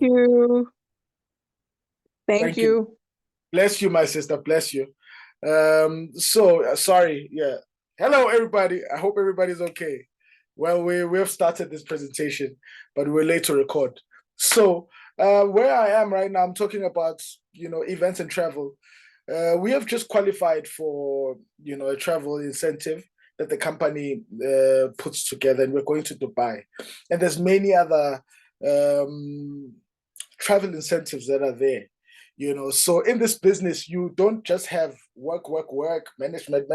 you. Thank Thank you. you. Bless you, my sister. Bless you. Sorry. Yeah. Hello, everybody. I hope everybody's okay. Well, we have started this presentation, but we're late to record. So, where I am right now, I'm talking about events and travel. We have just qualified for a travel incentive that the company puts together, and we're going to Dubai. And there's many other um, travel incentives that are there. So in this business, you don't just have work, management,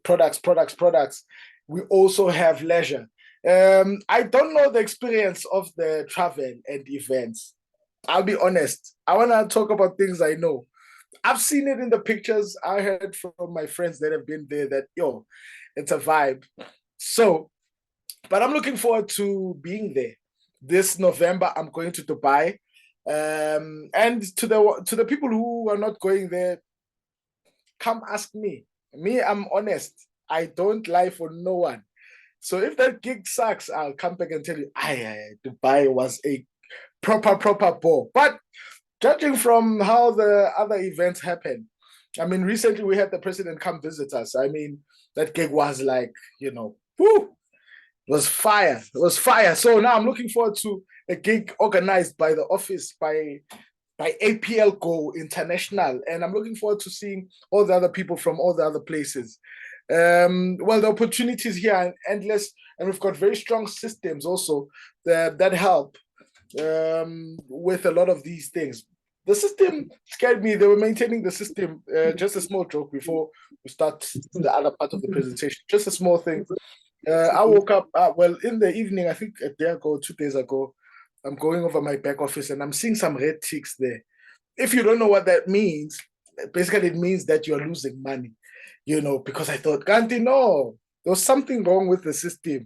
products. We also have leisure. I don't know the experience of the travel and events. I'll be honest. I want to talk about things I know. I've seen it in the pictures. I heard from my friends that have been there that, it's a vibe. So, but I'm looking forward to being there. This November, I'm going to Dubai. And to the people who are not going there, come ask me. Me, I'm honest. I don't lie for no one. So if that gig sucks, I'll come back and tell you, Dubai was a proper ball. But judging from how the other events happen, I mean, recently we had the president come visit us. I mean, that gig was like, whoo, was fire. It was fire. So now I'm looking forward to a gig organized by the office, by APLGO International, and I'm looking forward to seeing all the other people from all the other places. Well, the opportunities here are endless, and we've got very strong systems also that help with a lot of these things. The system scared me. They were maintaining the system. Just a small joke before we start the other part of the presentation. Just a small thing. I woke up, well, in the evening, I think a day ago, 2 days ago, I'm going over my back office and I'm seeing some red ticks there. If you don't know what that means, basically it means that you're losing money, because I thought, Kanti, no, there was something wrong with the system,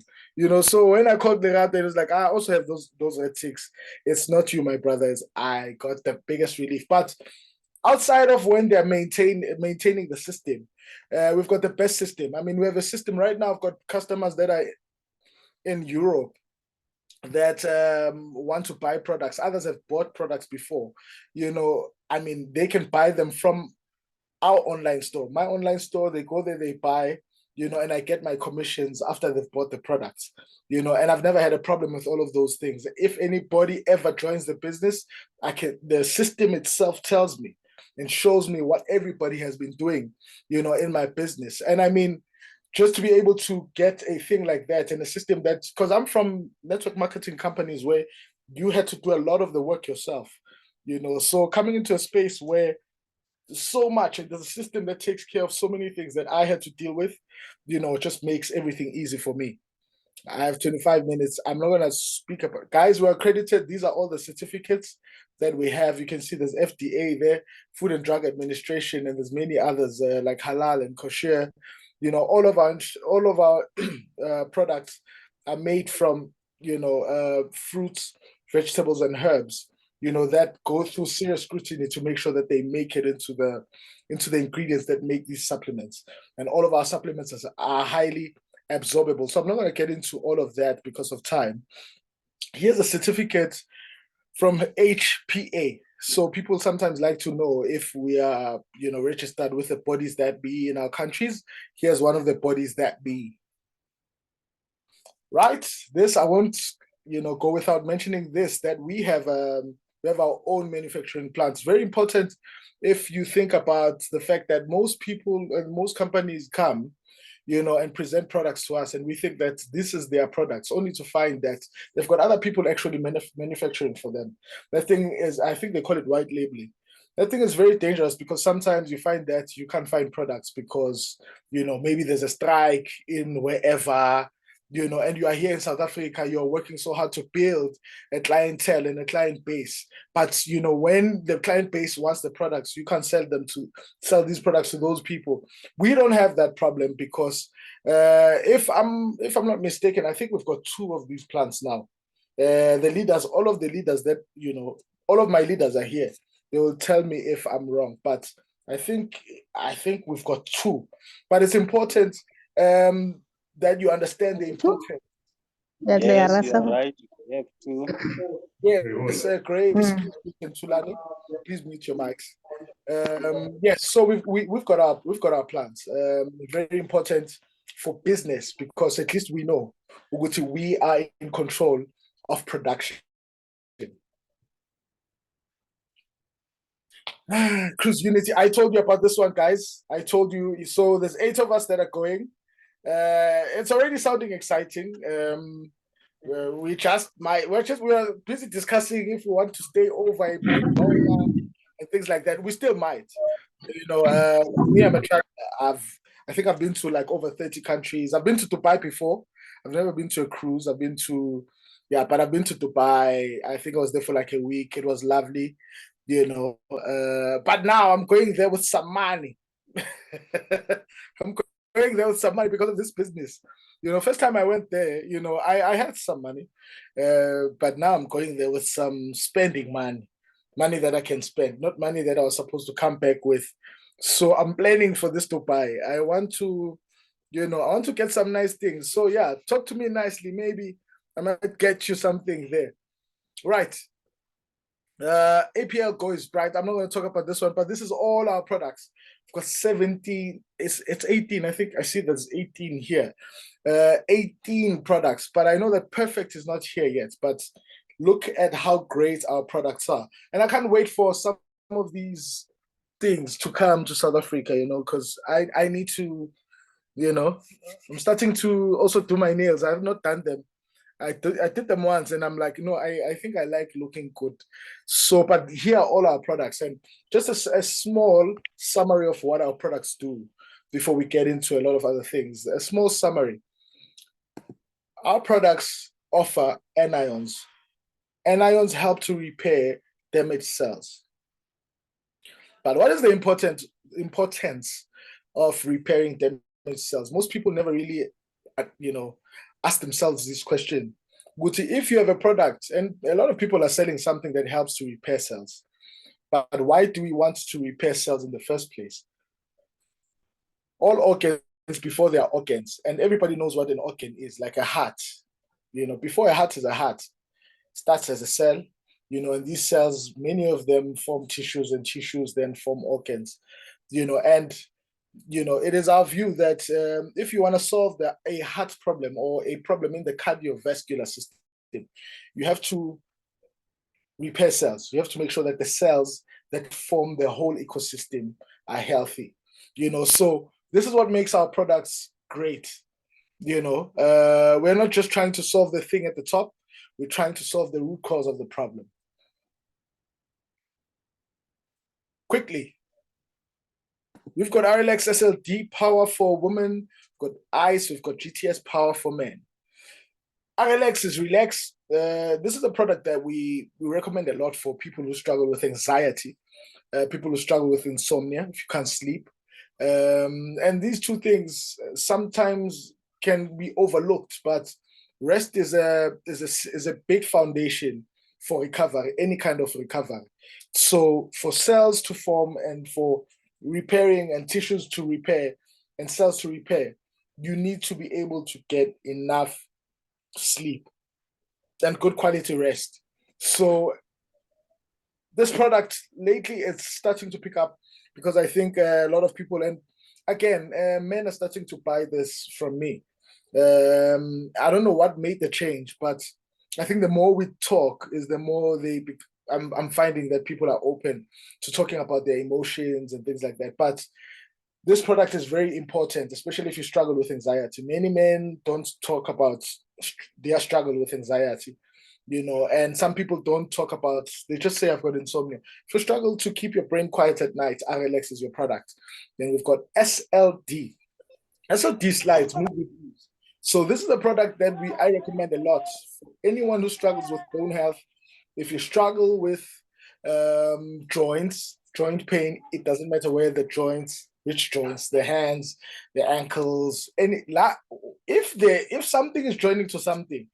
So when I called the rat, it was like, I also have those red ticks. It's not you, my brothers. I got the biggest relief. But outside of when they're maintaining the system, we've got the best system. I mean, we have a system right now. I've got customers that are in Europe that want to buy products. Others have bought products before. I mean, they can buy them from our online store. My online store, they go there, they buy, and I get my commissions after they've bought the products, and I've never had a problem with all of those things. If anybody ever joins the business, the system itself tells me and shows me what everybody has been doing, in my business. And I mean, just to be able to get a thing like that in a system because I'm from network marketing companies where you had to do a lot of the work yourself, so coming into a space where so much and there's a system that takes care of so many things that I had to deal with, it just makes everything easy for me. I have 25 minutes. I'm not going to speak about guys who are accredited. These are all the certificates that we have. You can see there's FDA there, Food and Drug Administration, and there's many others like halal and kosher. All of our products are made from fruits, vegetables, and herbs. That go through serious scrutiny to make sure that they make it into the ingredients that make these supplements. And all of our supplements are highly absorbable. So I'm not going to get into all of that because of time. Here's a certificate from HPA. So people sometimes like to know if we are, registered with the bodies that be in our countries. Here's one of the bodies that be. Right? This I won't, go without mentioning this, that we have our own manufacturing plants. Very important if you think about the fact that most people and most companies come and present products to us, and we think that this is their products, only to find that they've got other people actually manufacturing for them. That thing is, I think they call it white labeling. That thing is very dangerous because sometimes you find that you can't find products because, maybe there's a strike in wherever, and you are here in South Africa, you're working so hard to build a clientele and a client base. But, when the client base wants the products, you can't sell these products to those people. We don't have that problem because if I'm not mistaken, I think we've got 2 of these plants now. The leaders, all of the leaders that, all of my leaders are here. They will tell me if I'm wrong, but I think we've got 2. But it's important that you understand the importance. Yes, you are right. You have to. Yes, Graves, and Tulani, please mute your mics. Yes, so we've got our plans. Very important for business because at least we know we are in control of production. Cruise Unity, I told you about this one, guys. I told you. So there's 8 of us that are going. It's already sounding exciting. We are busy discussing if we want to stay over a bit longer and things like that. We still might. Me, I'm a track. I think I've been to like over 30 countries. I've been to Dubai before. I've never been to a cruise. I've been to Dubai. I think I was there for like a week. It was lovely, but now I'm going there with some money. I'm going there with some money because of this business. First time I went there, I had some money, but now I'm going there with some spending money that I can spend, not money that I was supposed to come back with. So I'm planning for this Dubai. I want to get some nice things. So yeah, talk to me nicely. Maybe I might get you something there. Right. APLGO is bright. I'm not going to talk about this one, but this is all our products. We've got 17. It's 18. I think I see there's 18 here. 18 products, but I know that perfect is not here yet. But look at how great our products are, and I can't wait for some of these things to come to South Africa. Because I need to. I'm starting to also do my nails. I have not done them. I did them once and I'm like, I think I like looking good. So, but here are all our products and just a small summary of what our products do before we get into a lot of other things. A small summary. Our products offer anions. Anions help to repair damaged cells. But what is the importance of repairing damaged cells? Most people never really, ask themselves this question. If you have a product, and a lot of people are selling something that helps to repair cells, but why do we want to repair cells in the first place? All organs before they are organs, and everybody knows what an organ is, like a heart. Before a heart is a heart, starts as a cell, and these cells, many of them form tissues, and tissues then form organs, and it is our view that if you want to solve a heart problem or a problem in the cardiovascular system, you have to repair cells. You have to make sure that the cells that form the whole ecosystem are healthy. So this is what makes our products great. We're not just trying to solve the thing at the top. We're trying to solve the root cause of the problem. Quickly, we've got RLX SLD power for women, we've got ICE, we've got GTS power for men. RLX is relax. This is a product that we recommend a lot for people who struggle with anxiety, people who struggle with insomnia, if you can't sleep. And these two things sometimes can be overlooked, but rest is a big foundation for recovery, any kind of recovery. So for cells to form and for repairing and tissues to repair and cells to repair, you need to be able to get enough sleep and good quality rest. So this product lately it's starting to pick up because I think a lot of people, and again, men are starting to buy this from me. I don't know what made the change, but I think the more we talk is the more I'm finding that people are open to talking about their emotions and things like that. But this product is very important, especially if you struggle with anxiety. Many men don't talk about their struggle with anxiety, and some people don't talk about, they just say, I've got insomnia. If you struggle to keep your brain quiet at night, RLX is your product. Then we've got SLD. SLD slides, move with ease. So this is a product that I recommend a lot for anyone who struggles with bone health. If you struggle with joint pain, it doesn't matter where the joints, which joints, the hands, the ankles, if something is joining to something,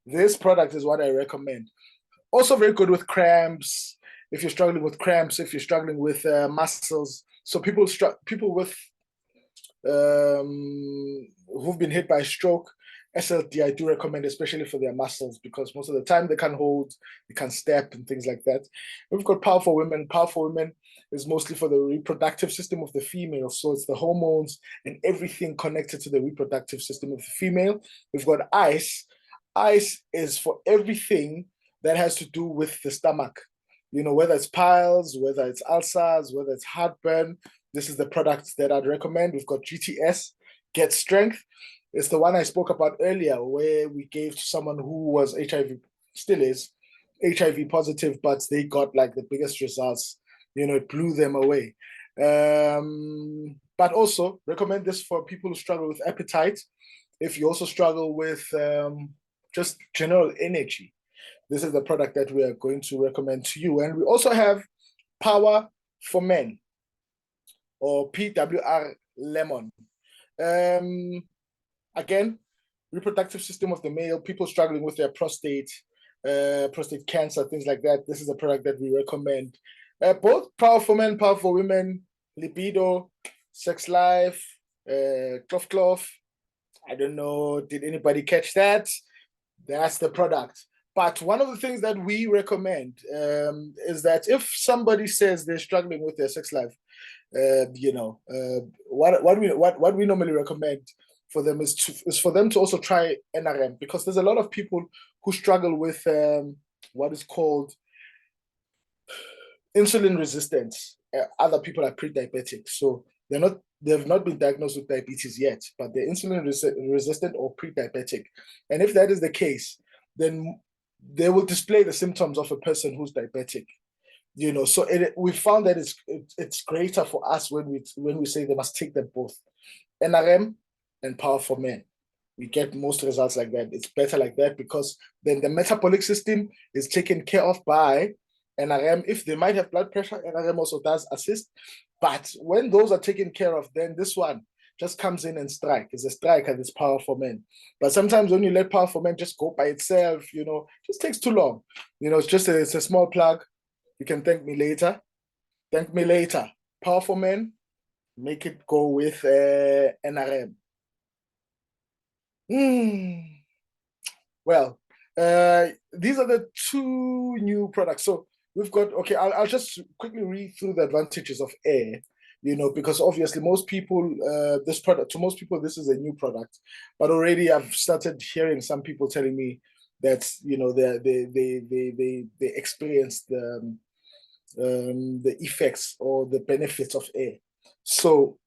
this product is what I recommend. Also very good with cramps. If you're struggling with cramps, if you're struggling with muscles, so people with who've been hit by stroke SLD, I do recommend, especially for their muscles, because most of the time they can't hold, they can't step, and things like that. We've got Powerful Women. Powerful Women is mostly for the reproductive system of the female. So it's the hormones and everything connected to the reproductive system of the female. We've got Ice. Ice is for everything that has to do with the stomach. Whether it's piles, whether it's ulcers, whether it's heartburn. This is the product that I'd recommend. We've got GTS, Get Strength. It's the one I spoke about earlier, where we gave to someone who was HIV, still is HIV positive, but they got like the biggest results. It blew them away. But also recommend this for people who struggle with appetite. If you also struggle with just general energy, this is the product that we are going to recommend to you. And we also have Power for Men, or PWR Lemon. Again, reproductive system of the male, people struggling with their prostate cancer, things like that. This is a product that we recommend. Both Powerful Men, Powerful Women, libido, sex life, cloth. I don't know, did anybody catch that? That's the product. But one of the things that we recommend is that if somebody says they're struggling with their sex life, what we normally recommend for them is for them to also try NRM, because there's a lot of people who struggle with what is called insulin resistance. Other people are pre-diabetic, so they've not been diagnosed with diabetes yet, but they're insulin resistant or pre-diabetic. And if that is the case, then they will display the symptoms of a person who's diabetic. So we found that it's greater for us when we say they must take them both, NRM and Power for Men. We get most results like that. It's better like that, because then the metabolic system is taken care of by NRM. If they might have blood pressure, NRM also does assist. But when those are taken care of, then this one just comes in and strike. It's a strike, and it's Power for Men. But sometimes when you let Power for Men just go by itself, it just takes too long. It's a small plug. You can thank me later. Thank me later. Power for Men, make it go with NRM. Well, these are the two new products. So we've got, okay, I'll just quickly read through the advantages of air, because obviously most people, to most people, this is a new product, but already I've started hearing some people telling me that, they experienced the effects or the benefits of air. So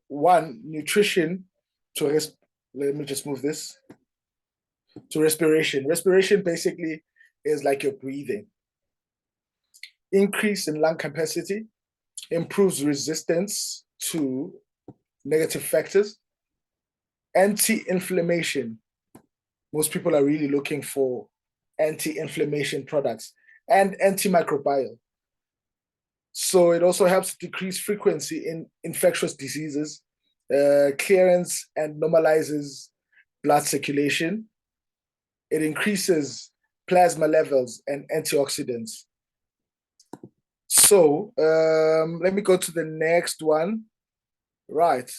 one, nutrition to let me just move this to respiration. Respiration basically is like your breathing. Increase in lung capacity, improves resistance to negative factors, anti-inflammation. Most people are really looking for anti-inflammation products, and antimicrobial. So it also helps decrease frequency in infectious diseases, clearance and normalizes blood circulation. It increases plasma levels and antioxidants. So let me go to the next one. Right.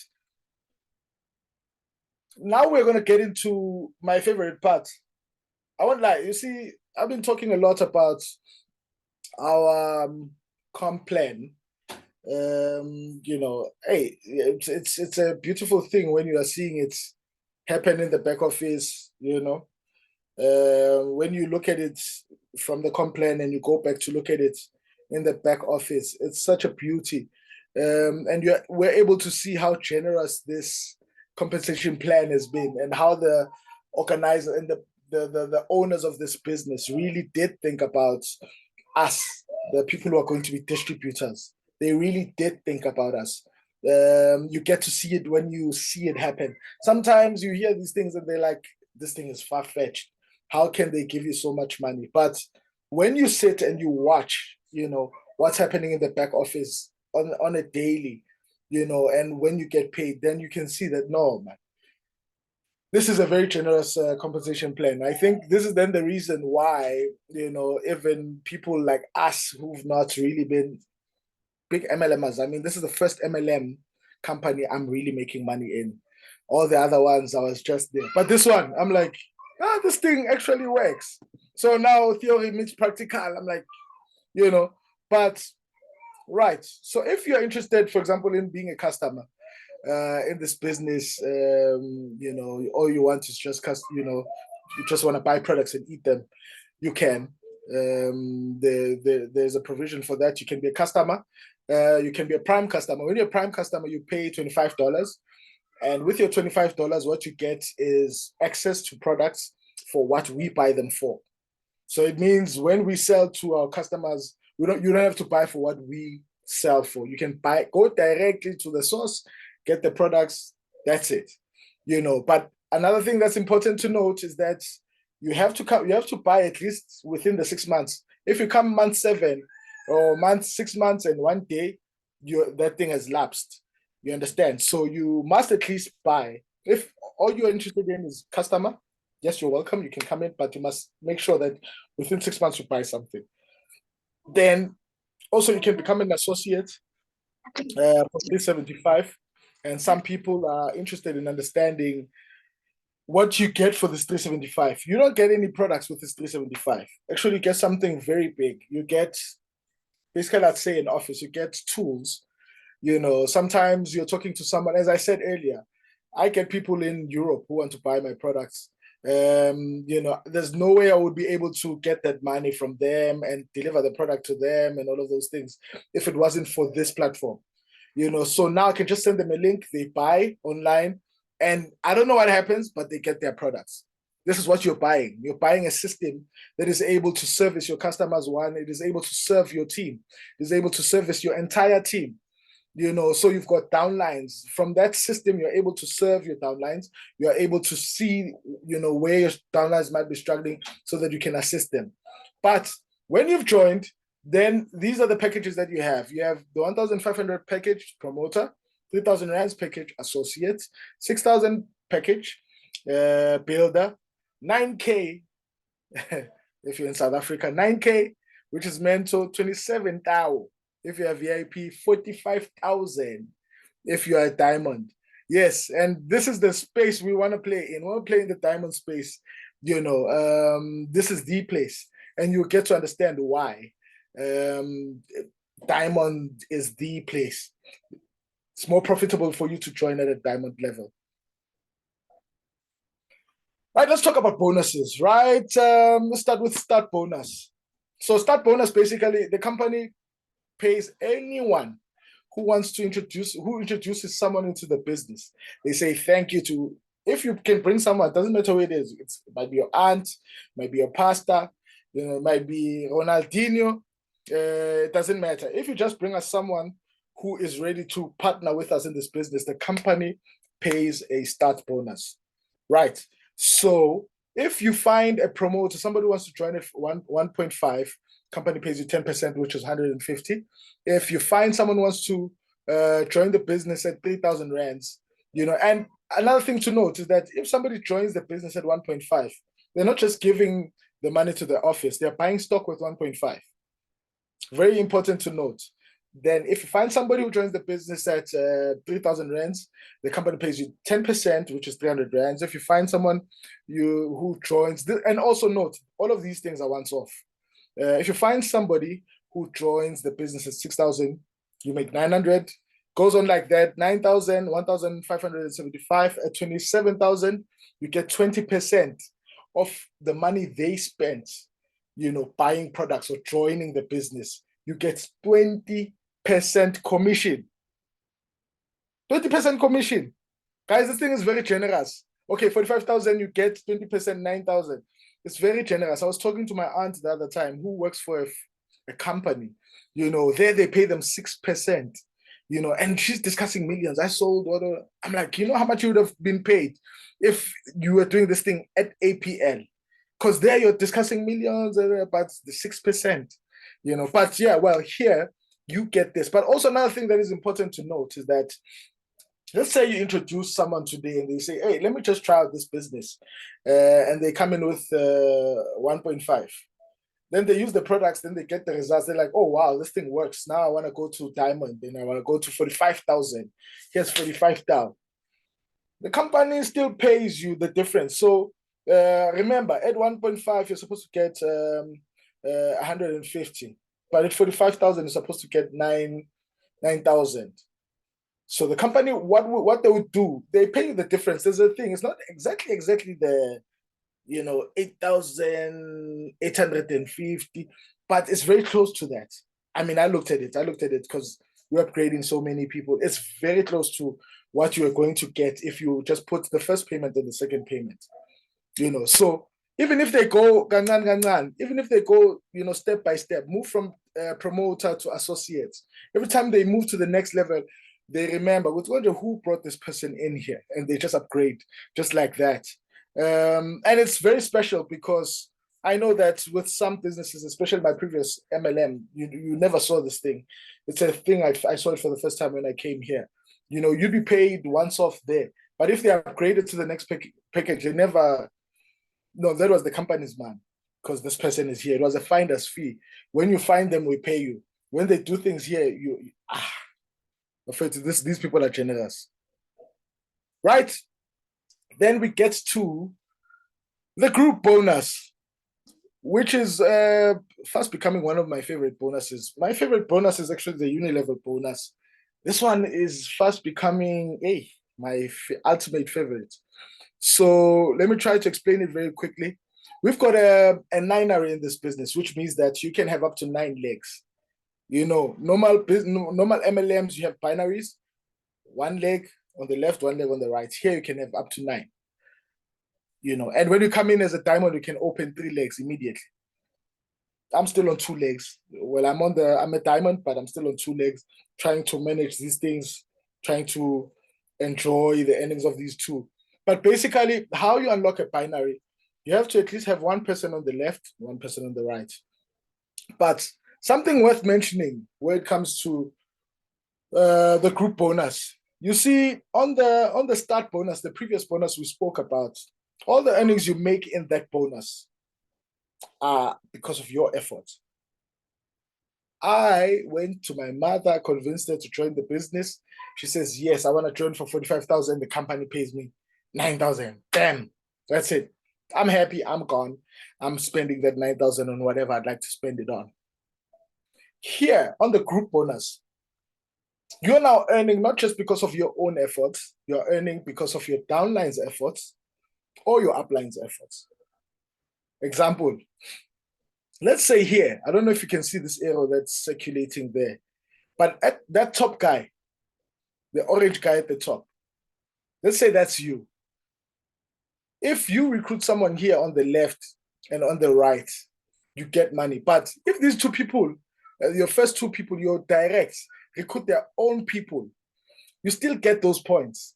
Now we're going to get into my favorite part. I won't lie. You see, I've been talking a lot about our comp plan. Hey, it's a beautiful thing when you are seeing it happen in the back office, when you look at it from the comp plan and you go back to look at it in the back office, it's such a beauty. And we're able to see how generous this compensation plan has been, and how the organizer and the owners of this business really did think about us, the people who are going to be distributors. They really did think about us. You get to see it when you see it happen. Sometimes you hear these things and they're like, this thing is far-fetched. How can they give you so much money? But when you sit and you watch, what's happening in the back office on a daily, and when you get paid, then you can see that, no, man, this is a very generous compensation plan. I think this is then the reason why, even people like us who've not really been big MLMers, I mean, this is the first MLM company I'm really making money in. All the other ones, I was just there. But this one, I'm like, this thing actually works. So now theory meets practical. I'm like, but right. So if you're interested, for example, in being a customer in this business, all you want is just, you just want to buy products and eat them, you can. There's a provision for that. You can be a customer. You can be a prime customer. When you're a prime customer, you pay $25. And with your $25, what you get is access to products for what we buy them for. So it means when we sell to our customers, you don't have to buy for what we sell for. You can go directly to the source, get the products. That's it. But another thing that's important to note is that you have to buy at least within the 6 months. If you come month 7 or 6 months and 1 day, that thing has lapsed. You understand? So you must at least buy. If all you're interested in is customer, yes, you're welcome. You can come in, but you must make sure that within 6 months you buy something. Then also you can become an associate for $375. And some people are interested in understanding what you get for this $375. You don't get any products with this $375. Actually, you get something very big. You get, basically, let's say in office, you get tools. Sometimes you're talking to someone, as I said earlier, I get people in Europe who want to buy my products. There's no way I would be able to get that money from them and deliver the product to them and all of those things if it wasn't for this platform. So now I can just send them a link, they buy online, and I don't know what happens, but they get their products. This is what you're buying. You're buying a system that is able to service your customers. One, it is able to serve your team. It is able to service your entire team. So you've got downlines. From that system, you're able to serve your downlines. You're able to see, where your downlines might be struggling so that you can assist them. But when you've joined, then these are the packages that you have. You have the 1,500 package promoter, 3,000 rands package associate, 6,000 package builder, 9K if you're in South Africa, 9K, which is mentor, 27,000. If you are VIP, 45,000. If you are a diamond. Yes, and this is the space we want to play in. We want to play in the diamond space. This is the place. And you get to understand why. Diamond is the place. It's more profitable for you to join at a diamond level. Right, let's talk about bonuses, right? Let's start with start bonus. So start bonus, basically, the company pays anyone who introduces someone into the business. They say thank you to, if you can bring someone, it doesn't matter who it is. It might be your aunt, might be your pastor, it might be Ronaldinho. It doesn't matter. If you just bring us someone who is ready to partner with us in this business, the company pays a start bonus, right? So if you find a promoter, somebody who wants to join at 1.5, company pays you 10%, which is 150. If you find someone who wants to join the business at 3,000 rands, and another thing to note is that if somebody joins the business at 1.5, they're not just giving the money to the office, they're buying stock with 1.5. Very important to note. Then if you find somebody who joins the business at 3,000 rands, the company pays you 10%, which is 300 rands. If you find someone who joins, and also note, all of these things are once off. If you find somebody who joins the business at 6,000, you make 900, goes on like that, 9,000, 1,575, at 27,000, you get 20% of the money they spent, buying products or joining the business. You get 20% commission. 20% commission. Guys, this thing is very generous. Okay, 45,000, you get 20%, 9,000. It's very generous. I was talking to my aunt the other time who works for a company. There they pay them 6%, and she's discussing millions. I sold I'm like, how much you would have been paid if you were doing this thing at APL? Because there you're discussing millions, but the 6%, But yeah, well, here you get this. But also another thing that is important to note is that, let's say you introduce someone today and they say, hey, let me just try out this business. And they come in with 1.5. Then they use the products, then they get the results. They're like, oh, wow, this thing works. Now I want to go to diamond. Then I want to go to 45,000. Here's 45,000. the company still pays you the difference. So remember, at 1.5, you're supposed to get 150, but at 45,000, you're supposed to get 9,000. So the company, what they would do, they pay you the difference. There's a thing. It's not exactly the 8,850, but it's very close to that. I mean, I looked at it because we're upgrading so many people. It's very close to what you are going to get if you just put the first payment and the second payment. So even if they go even if they go, step by step, move from promoter to associate, every time they move to the next level, they remember who brought this person in here, and they just upgrade just like that. And it's very special because I know that with some businesses, especially my previous MLM, you never saw this thing. It's a thing I saw it for the first time when I came here. You'd be paid once off there, but if they upgraded to the next package, they never. No, that was the company's man, because this person is here. It was a finder's fee. When you find them, we pay you. When they do things here, these people are generous, right? Then we get to the group bonus, which is fast becoming one of my favorite bonuses. My favorite bonus is actually the Unilevel bonus. This one is fast becoming my ultimate favorite. So let me try to explain it very quickly. We've got a ninary in this business, which means that you can have up to 9 legs. Normal MLMs, you have binaries, 1 leg on the left, 1 leg on the right. Here you can have up to 9. And when you come in as a diamond, you can open 3 legs immediately. I'm still on 2 legs. Well, I'm a diamond, but I'm still on 2 legs, trying to manage these things, trying to enjoy the earnings of these two. But basically, how you unlock a binary, you have to at least have 1 person on the left, 1 person on the right. But something worth mentioning when it comes to the group bonus, you see on the start bonus, the previous bonus we spoke about, all the earnings you make in that bonus are because of your effort. I went to my mother, convinced her to join the business. She says, yes, I want to join for 45,000. The company pays me 9,000. Damn, that's it. I'm happy. I'm gone. I'm spending that 9,000 on whatever I'd like to spend it on. Here on the group bonus, you're now earning not just because of your own efforts, you're earning because of your downline's efforts or your upline's efforts. Example, let's say here, I don't know if you can see this arrow that's circulating there, but at that top guy, the orange guy at the top, let's say that's you. If you recruit someone here on the left and on the right, you get money. But if these 2 people, your first 2 people, your directs, recruit their own people, you still get those points.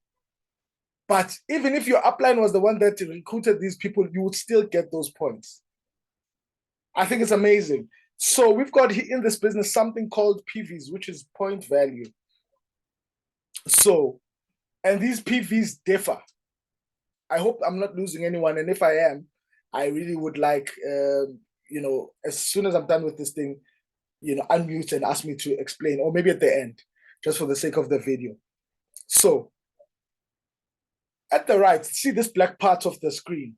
But even if your upline was the one that recruited these people, you would still get those points. I think it's amazing. So we've got in this business something called PVs, which is point value. So, and these PVs differ. I hope I'm not losing anyone. And if I am, I really would like, as soon as I'm done with this thing, unmute and ask me to explain, or maybe at the end, just for the sake of the video. So, at the right, see this black part of the screen?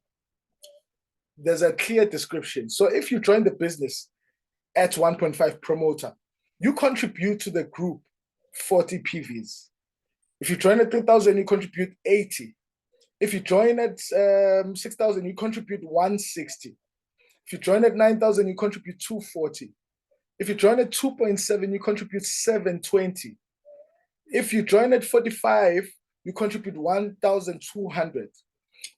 There's a clear description. So if you join the business at 1.5 promoter, you contribute to the group 40 PVs. If you join at 3,000, you contribute 80. If you join at 6,000, you contribute 160. If you join at 9,000, you contribute 240. If you join at 2.7, you contribute 720. If you join at 45, you contribute 1,200.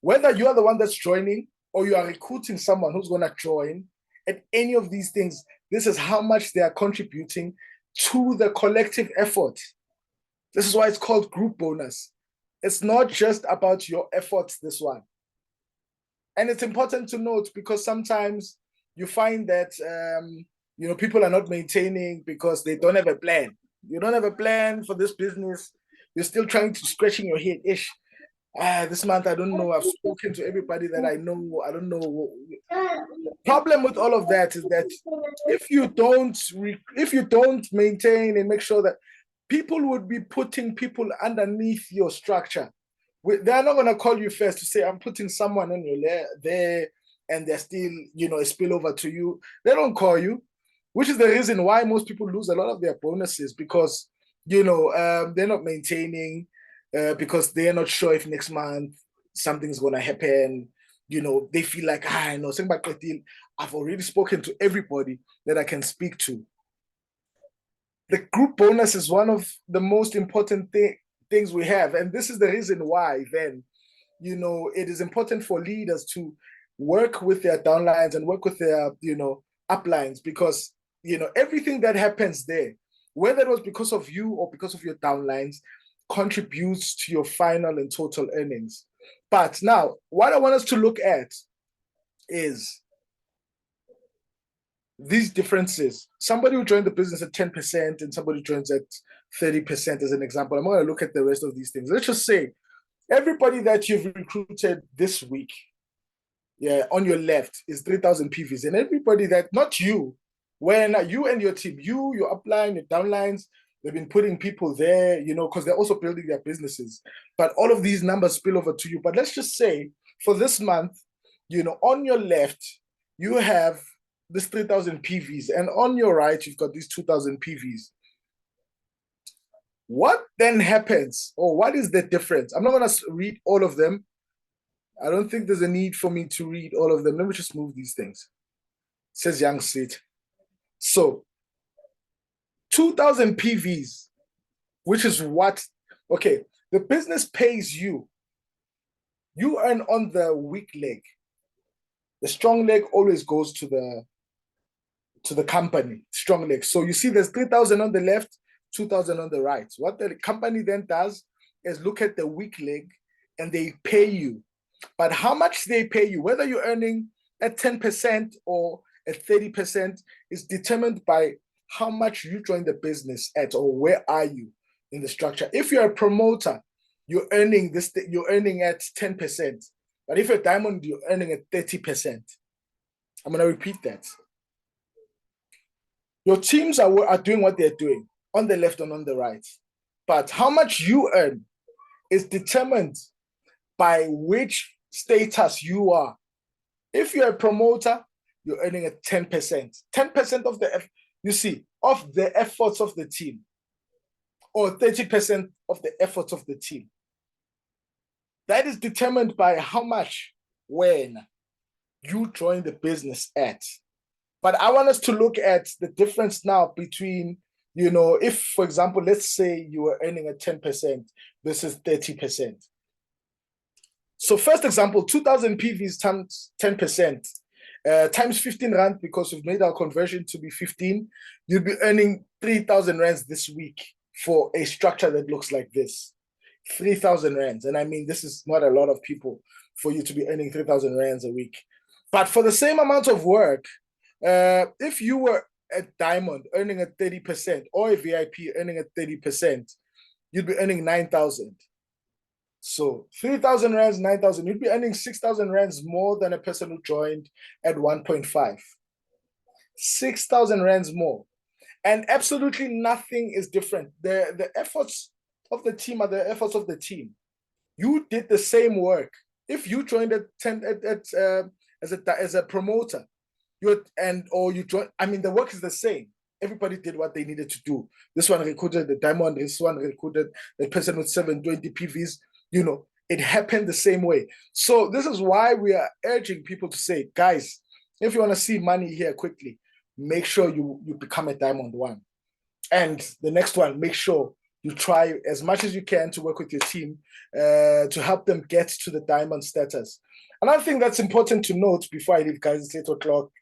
Whether you are the one that's joining or you are recruiting someone who's going to join at any of these things, this is how much they are contributing to the collective effort. This is why it's called group bonus. It's not just about your efforts, this one. And it's important to note because sometimes you find that, people are not maintaining because they don't have a plan. You don't have a plan for this business. You're still trying to scratching your head. This month, I don't know. I've spoken to everybody that I know. I don't know. The problem with all of that is that if you don't maintain and make sure that people would be putting people underneath your structure, they're not going to call you first to say, I'm putting someone on your there, and they're still, a spillover to you. They don't call you, which is the reason why most people lose a lot of their bonuses, because, they're not maintaining, because they're not sure if next month something's going to happen. They feel like, I know, I've already spoken to everybody that I can speak to. The group bonus is one of the most important things we have. And this is the reason why then, it is important for leaders to work with their downlines and work with their, uplines, because, everything that happens there, whether it was because of you or because of your downlines, contributes to your final and total earnings. But now, what I want us to look at is these differences. Somebody who joined the business at 10% and somebody joins at 30% as an example. I'm going to look at the rest of these things. Let's just say everybody that you've recruited this week, on your left is 3,000 PVs. And everybody that, not you, when you and your team, your upline, your downlines, they've been putting people there, because they're also building their businesses. But all of these numbers spill over to you. But let's just say for this month, on your left, you have this 3,000 PVs, and on your right, you've got these 2,000 PVs. What then happens, or what is the difference? I'm not going to read all of them. I don't think there's a need for me to read all of them. Let me just move these things. It says young seat. So 2,000 PVs, which is what, the business pays you. You earn on the weak leg. The strong leg always goes to the company, strong leg. So you see there's 3,000 on the left, 2,000 on the right. What the company then does is look at the weak leg and they pay you. But how much they pay you, whether you're earning at 10% or at 30%, is determined by how much you join the business at, or where are you in the structure. If you're a promoter, you're earning at 10%. But if you're a diamond, you're earning at 30%. I'm going to repeat that. Your teams are doing what they're doing on the left and on the right. But how much you earn is determined by which status you are. If you're a promoter, you're earning at 10%. 10% of the efforts of the team, or 30% of the efforts of the team. That is determined by how much, when you join the business at. But I want us to look at the difference now between, if, for example, let's say you were earning at 10% versus 30%. So first example, 2,000 PVs times 10%, times 15 Rand, because we've made our conversion to be 15, you'll be earning 3,000 Rands this week for a structure that looks like this. 3,000 Rands. And I mean, this is not a lot of people for you to be earning 3,000 Rands a week. But for the same amount of work, if you were a diamond earning at 30%, or a VIP earning at 30%, you'd be earning 9,000. So 3,000 Rands, 9,000, you'd be earning 6,000 Rands more than a person who joined at 1.5. 6,000 Rands more. And absolutely nothing is different. The efforts of the team are the efforts of the team. You did the same work. If you joined as a promoter, you joined, I mean, the work is the same. Everybody did what they needed to do. This one recruited the diamond, this one recruited the person with 720 PVs. It happened the same way. So this is why we are urging people to say, guys, if you want to see money here quickly, make sure you become a diamond one. And the next one, make sure you try as much as you can to work with your team to help them get to the diamond status. Another thing that's important to note before I leave, guys, it's 8 o'clock.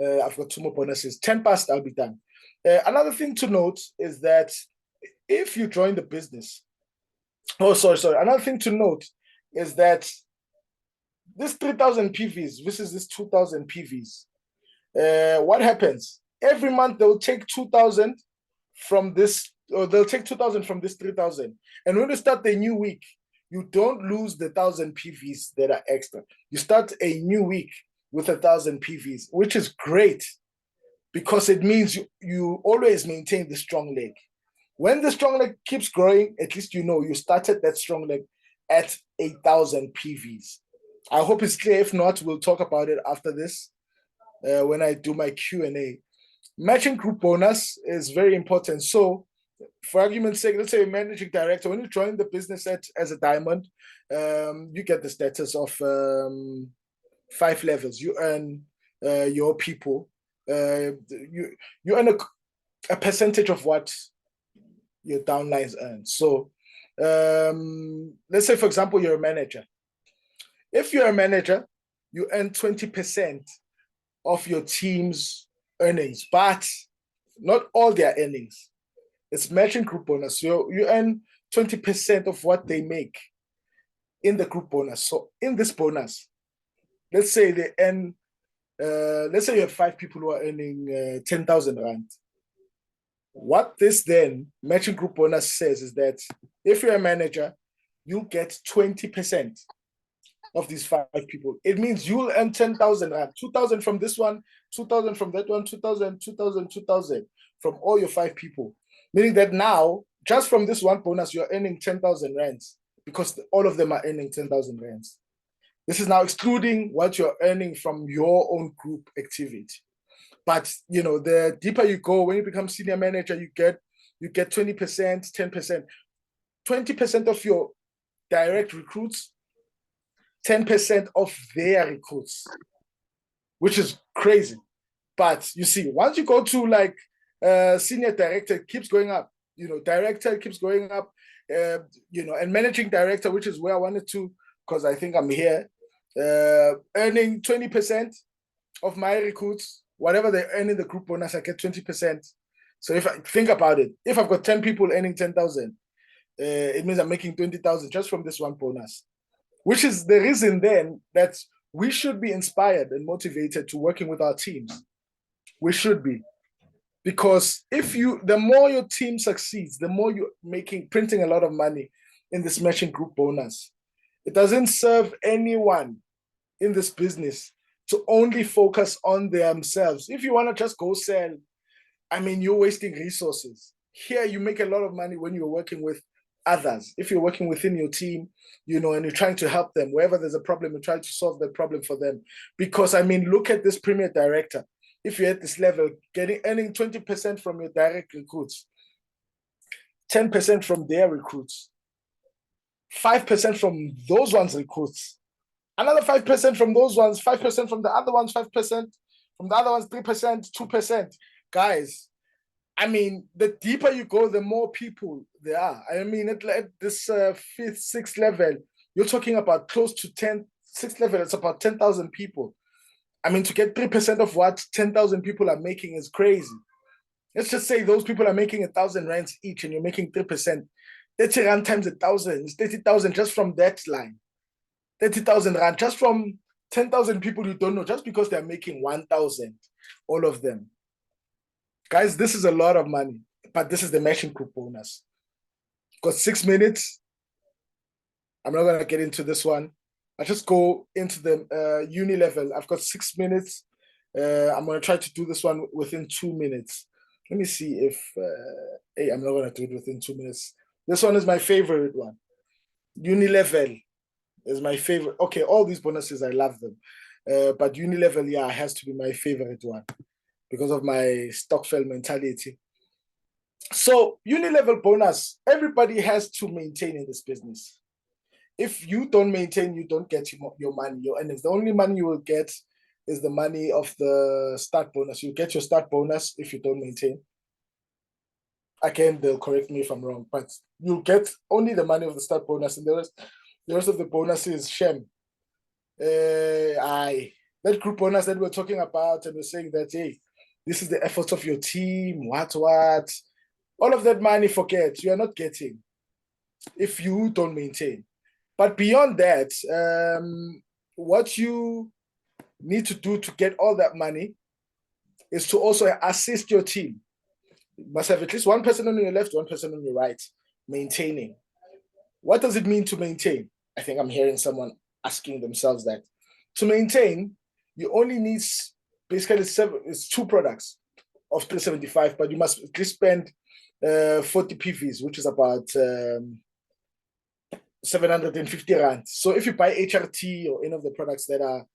I've got 2 more bonuses. 10 past, I'll be done. Another thing to note is that if you join the business, another thing to note is that this 3,000 PVs versus this 2,000 PVs, what happens? Every month they'll take 2,000 from this, or they'll take 2,000 from this 3,000. And when you start the new week, you don't lose the 1,000 PVs that are extra. You start a new week with 1,000 PVs, which is great because it means you always maintain the strong leg. When the strong leg keeps growing, at least you started that strong leg at 8,000 PVs. I hope it's clear. If not, we'll talk about it after this when I do my Q&A. Matching group bonus is very important. So, for argument's sake, let's say you're managing director. When you join the business as a diamond, you get the status of 5 levels. You earn your people. You earn a percentage of what your downlines earn. So, let's say, for example, you're a manager. If you're a manager, you earn 20% of your team's earnings, but not all their earnings. It's matching group bonus. So you earn 20% of what they make in the group bonus. So in this bonus, let's say they earn, let's say you have 5 people who are earning 10,000 Rand. What this then matching group bonus says is that if you're a manager, you get 20% of these 5 people. It means you'll earn 10,000 Rand, 2,000 from this one, 2,000 from that one, 2,000, 2,000, 2,000 from all your 5 people. Meaning that now, just from this one bonus, you're earning 10,000 Rands because all of them are earning 10,000 Rands. This is now excluding what you're earning from your own group activity. But, the deeper you go, when you become senior manager, you get 20%, 10%. 20% of your direct recruits, 10% of their recruits, which is crazy. But you see, once you go to like senior director, it keeps going up. Director keeps going up. And managing director, which is where I wanted to, because I think I'm here, earning 20% of my recruits, whatever they earn in the group bonus, I get 20%. So if I think about it, if I've got 10 people earning 10,000, it means I'm making 20,000 just from this one bonus. Which is the reason then that we should be inspired and motivated to working with our teams. We should be. Because the more your team succeeds, the more you're printing a lot of money in this matching group bonus. It doesn't serve anyone in this business to only focus on themselves. If you want to just go sell, you're wasting resources. Here, you make a lot of money when you're working with others. If you're working within your team, and you're trying to help them, wherever there's a problem, you try to solve that problem for them. Because, look at this premier director. If you're at this level, earning 20% from your direct recruits, 10% from their recruits, 5% from those ones' recruits, another 5% from those ones, 5% from the other ones, 5% from the other ones, 3%, 2%. Guys, the deeper you go, the more people there are. At this 5th, 6th level, you're talking about close to 6th level, it's about 10,000 people. To get 3% of what 10,000 people are making is crazy. Let's just say those people are making 1,000 Rands each and you're making 3%. 30 Rand times 1,000 is 30,000 just from that line. 30,000 Rand just from 10,000 people you don't know, just because they're making 1,000, all of them. Guys, this is a lot of money, but this is the matching group bonus. Got 6 minutes. I'm not going to get into this one. I just go into the Unilevel. I've got 6 minutes. I'm going to try to do this one within 2 minutes. Let me see if... I'm not going to do it within 2 minutes. This one is my favorite one. Unilevel is my favorite. Okay, all these bonuses, I love them. But Unilevel, has to be my favorite one because of my Stockfell mentality. So Unilevel bonus, everybody has to maintain in this business. If you don't maintain, you don't get your money, your earnings. The only money you will get is the money of the start bonus. You get your start bonus if you don't maintain. Again, they'll correct me if I'm wrong, but you'll get only the money of the start bonus, and the rest of the bonus is shame. That group bonus that we're talking about, and we're saying that, hey, this is the efforts of your team, what. All of that money, forget. You are not getting if you don't maintain. But beyond that, what you need to do to get all that money is to also assist your team. You must have at least one person on your left, one person on your right, maintaining. What does it mean to maintain? I think I'm hearing someone asking themselves that. To maintain, you only need basically it's 2 products of 375, but you must at least spend 40 PVs, which is about 750 rand. So if you buy HRT or any of the products that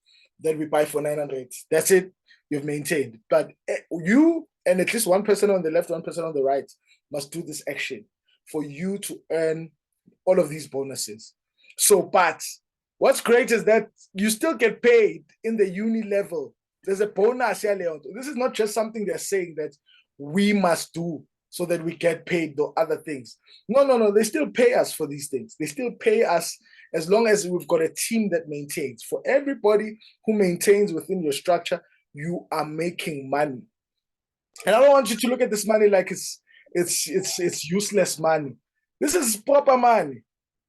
we buy for 900, that's it, you've maintained. But you and at least one person on the left, one person on the right must do this action for you to earn all of these bonuses. So, but what's great is that you still get paid in the Unilevel. There's a bonus here, Leon. This is not just something they're saying that we must do so that we get paid the other things. No. They still pay us for these things. They still pay us as long as we've got a team that maintains. For everybody who maintains within your structure, you are making money. And I don't want you to look at this money like it's useless money. This is proper money.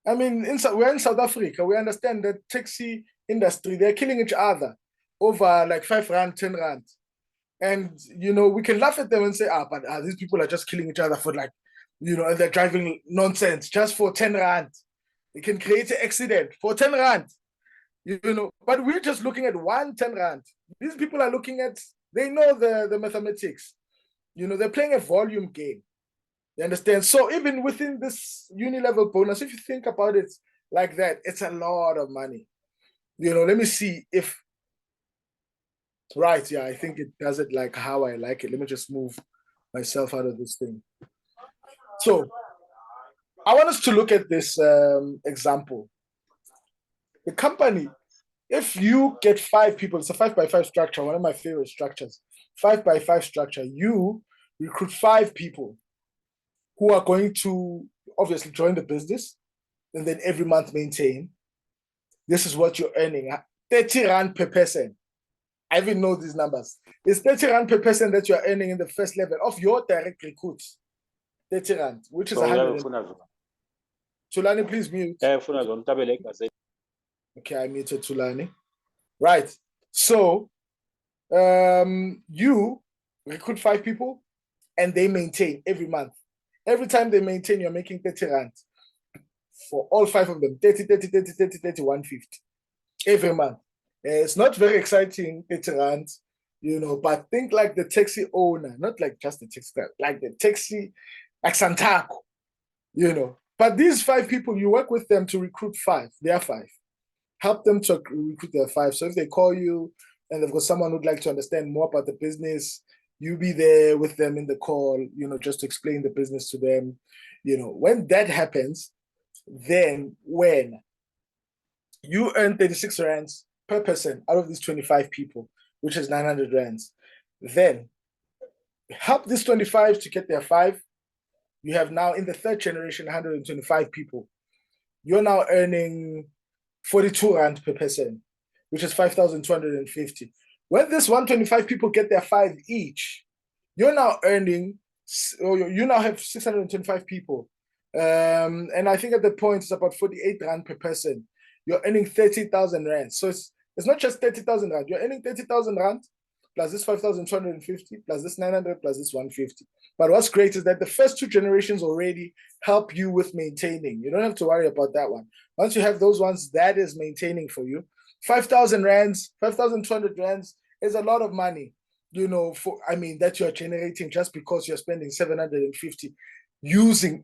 I mean, we're in South Africa. We understand that taxi industry, they're killing each other over like 5 rand, 10 rand. And, we can laugh at them and say, but these people are just killing each other for like, and they're driving nonsense just for 10 rand. They can create an accident for 10 rand, but we're just looking at 10 rand. These people are looking at, they know the mathematics. They're playing a volume game. You understand? So even within this Unilevel bonus, if you think about it like that, it's a lot of money. Let me see if, right, yeah, I think it does it like how I like it. Let me just move myself out of this thing. So I want us to look at this example. The company, if you get 5 people, it's a 5x5 structure, one of my favorite structures, 5x5 structure, you recruit 5 people who are going to obviously join the business and then every month maintain. This is what you're earning, 30 rand per person. I even know these numbers. It's 30 rand per person that you're earning in the first level of your direct recruits. 30 rand, which is 100. Tulani, please mute. Okay, I muted Tulani. Right. So you recruit 5 people and they maintain every month. Every time they maintain, you're making 30 rand. For all 5 of them, 30, 150 every month. It's not very exciting, 30 rand, but think like the taxi owner, not like just the taxi, like the taxi, like Santaco, But these 5 people, you work with them to recruit 5. They are 5. Help them to recruit their 5. So if they call you and they've got someone who'd like to understand more about the business, you be there with them in the call, just to explain the business to them. When that happens, then when you earn 36 rands per person out of these 25 people, which is 900 rands, then help these 25 to get their 5. You have now in the 3rd generation 125 people. You're now earning 42 rand per person, which is 5,250. When this 125 people get their 5 each, you're now earning, or you now have 625 people. And I think at the point it's about 48 rand per person. You're earning 30,000 rand. So it's not just 30,000 rand. You're earning 30,000 rand plus this 5,250 plus this 900 plus this 150. But what's great is that the first 2 generations already help you with maintaining. You don't have to worry about that one. Once you have those ones, that is maintaining for you. 5,000 rands, 5,200 rands is a lot of money, that you're generating just because you're spending 750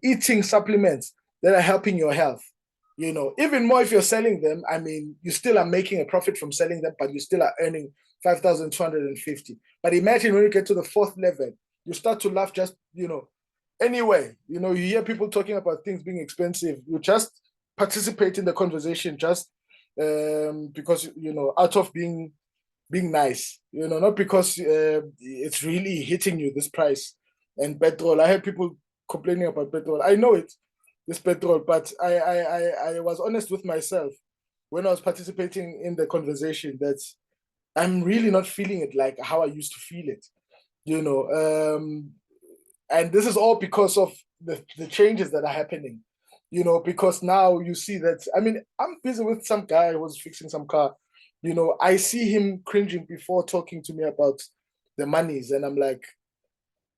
eating supplements that are helping your health. Even more if you're selling them, you still are making a profit from selling them, but you still are earning 5,250. But imagine when you get to the 4th level, you start to laugh just, anyway, you hear people talking about things being expensive. You just participate in the conversation just because, out of being nice, not because it's really hitting you, this price. And petrol, I heard people complaining about petrol. I know this petrol, but I was honest with myself when I was participating in the conversation that I'm really not feeling it like how I used to feel it, and this is all because of the changes that are happening, because now you see that, I'm busy with some guy who was fixing some car, I see him cringing before talking to me about the monies, and I'm like,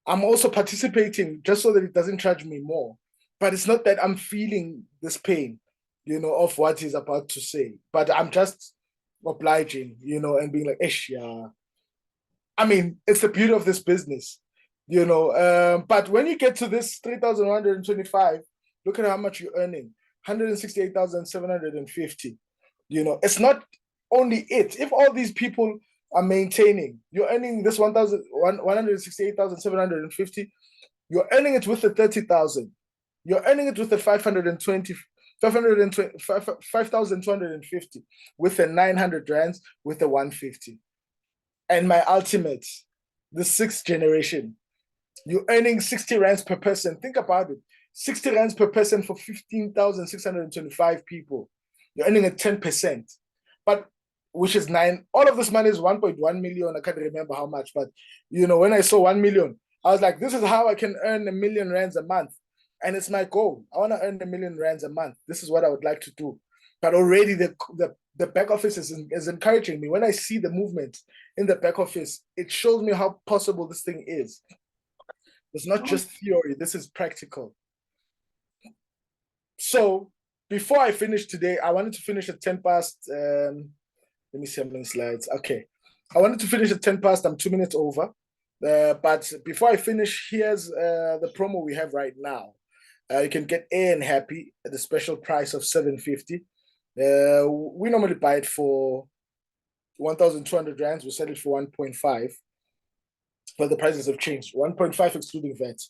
I'm also participating just so that it doesn't charge me more. But it's not that I'm feeling this pain, of what he's about to say. But I'm just obliging, and being like, ish, yeah. It's the beauty of this business, but when you get to this 3,125, look at how much you're earning. 168,750. You know, it's not only it. If all these people are maintaining, you're earning this 168,750, you're earning it with the 30,000. You're earning it with the 5,250, with the 900 rands, with the 150. And my ultimate, the sixth generation, you're earning 60 rands per person. Think about it. 60 rands per person for 15,625 people. You're earning a 10%. But which is all of this money is 1.1 million. I can't remember how much, but you know, when I saw 1 million, I was like, this is how I can earn 1 million rands a month. And it's my goal. I want to earn 1 million rands a month. This is what I would like to do. But already the back office is encouraging me. When I see the movement in the back office, it shows me how possible this thing is. It's not just theory. This is practical. So before I finish today, I wanted to finish at 10 past. Let me see how many slides. Okay. I wanted to finish at 10 past. I'm 2 minutes over. But before I finish, here's the promo we have right now. You can get A and Happy at the special price of 750. We normally buy it for 1,200 rands. We sell it for 1.5. But the prices have changed. 1.5 excluding VAT.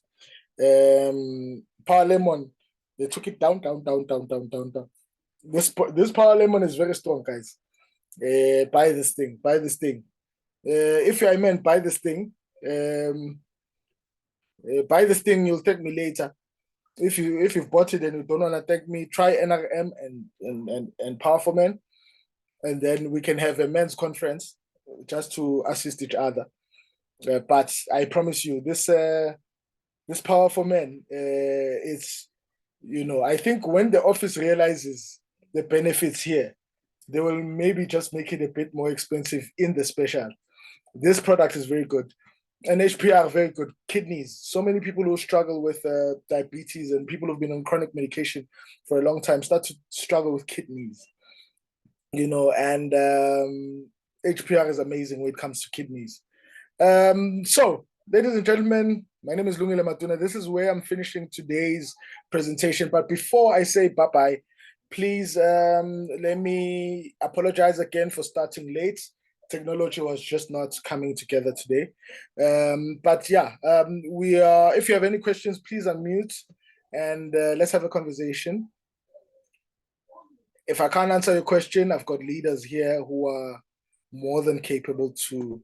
Power Lemon, they took it down. This Power Lemon is very strong, guys. Buy this thing. If you're a man, buy this thing. Buy this thing, you'll thank me later. If you've bought it and you don't want to thank me, try NRM and Powerful Man, and then we can have a men's conference just to assist each other. But I promise you, this Powerful Man, it's, you know, I think when the office realizes the benefits here, they will maybe just make it a bit more expensive in the special. This product is very good. And HPR, very good. Kidneys. So many people who struggle with diabetes and people who've been on chronic medication for a long time start to struggle with kidneys. You know, and HPR is amazing when it comes to kidneys. So, ladies and gentlemen, my name is Lungile Maduna. This is where I'm finishing today's presentation. But before I say bye-bye, please let me apologize again for starting late. Technology was just not coming together today. But yeah, if you have any questions, please unmute and let's have a conversation. If I can't answer your question, I've got leaders here who are more than capable to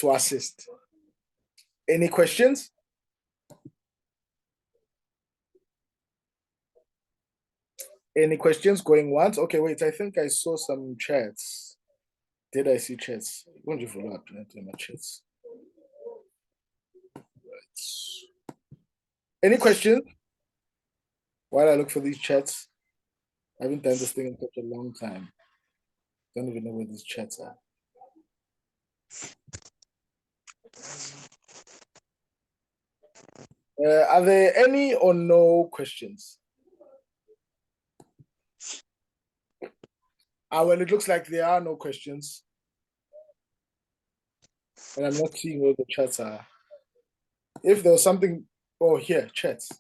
assist. Any questions? Any questions going once? Okay, wait, I think I saw some chats. Did I see chats? Won't you follow up my chats? Right. Any questions? While I look for these chats, I haven't done this thing in such a long time. Don't even know where these chats are. Are there any or no questions? Well, it looks like there are no questions. And I'm not seeing where the chats are. If there was something, oh, here, chats,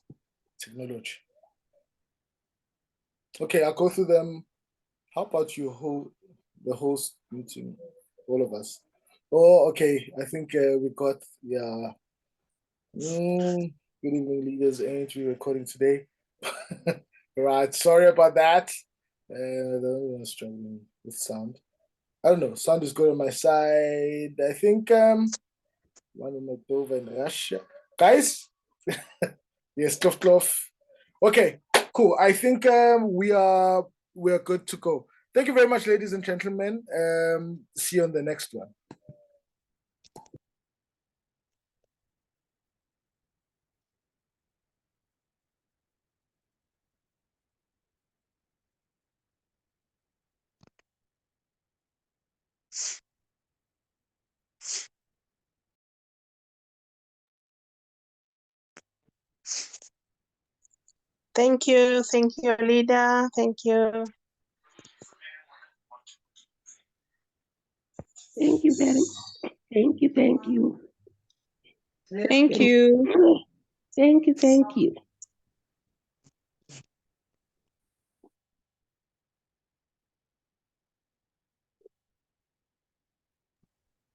technology. Okay, I'll go through them. How about you hold the host meeting, all of us? Oh, okay, I think we got, yeah. Good evening, leaders. Ain't we recording today? Right, sorry about that. I'm struggling with sound. I don't know. Sound is good on my side. I think one in Moldova and Russia. Guys, yes, cloth. Okay, cool. I think we are good to go. Thank you very much, ladies and gentlemen. See you on the next one. Thank you, leader. Thank you. Thank you, Betty. Thank you. Thank you. Thank you.